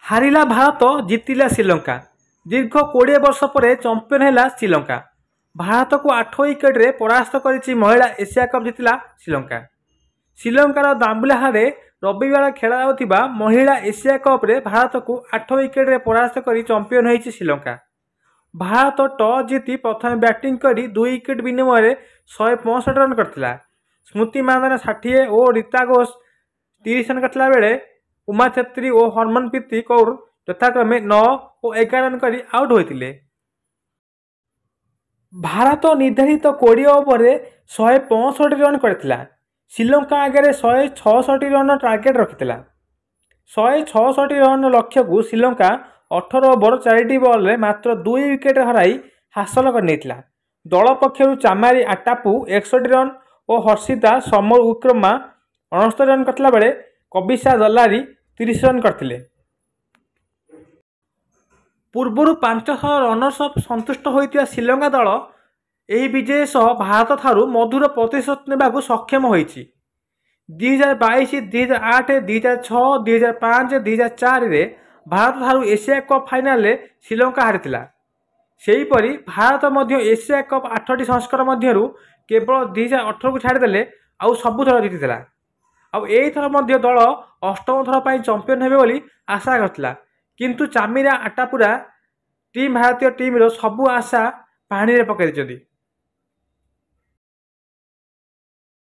हारिला भारत जितिला श्रीलंका। दीर्घ 20 वर्ष पर चंपियन है श्रीलंका। भारत को 8 विकेट्रे परास्त कर महिला एशिया कप जितिला श्रीलंका। श्रीलंकार दाम्बुलाहारे रविवार खेला जाउथिबा महिला एशिया कप्रे भारत को 8 विकेट्रे परास्त कर चंपियन होइछि श्रीलंका। भारत टॉस जीति प्रथम बैटिंग कर 2 विकेट विनिमय 165 रन करथिला। स्मृति मानधना 60 और रीता घोष 30 रन करथिला बेले उमा छेत्री और हरमनप्रीत कौर यथाक्रमे 9 और 11 रन कर आउट होते। भारत निर्धारित 20 ओवर 165 रन करथिला। श्रीलंका आगे 166 रन टार्गेट रखिथिला। 166 रन लक्ष्य को श्रीलंका 18 ओवर 4 बॉल मात्र 2 विकेट हराई हासिल कर दल पक्षर चामारी आटापू 61 रन और हर्षिता समर विक्रमा 69 रन करथिला बेले कबिसा दलारी 30 रन करथिले। पूर्वर 500 रनर्स अप संतुष्ट होइतिया श्रीलंका दल यह विजय सह भारत थारू मधुर प्रतिशोध नेबाकू सक्षम होइछि। 2022, 2008, 2006, 2005, 2004 रे Bharat Tharu Asia cup final रे श्रीलंका हारिथिला। सेहीपरि भारत मध्य एशिया कप 8टी संस्करण मध्यरु केवल 2018 को छाड़देले आउ सबुथर जीतिथिला। आउ एई थर मध्य दल अष्टम थर पर चंपियन हेबे बोली आशा करथिला, किंतु चामिरा आटापुरा टीम भारतीय टीम रो सबु आशा पानी रे पकई दिछथि।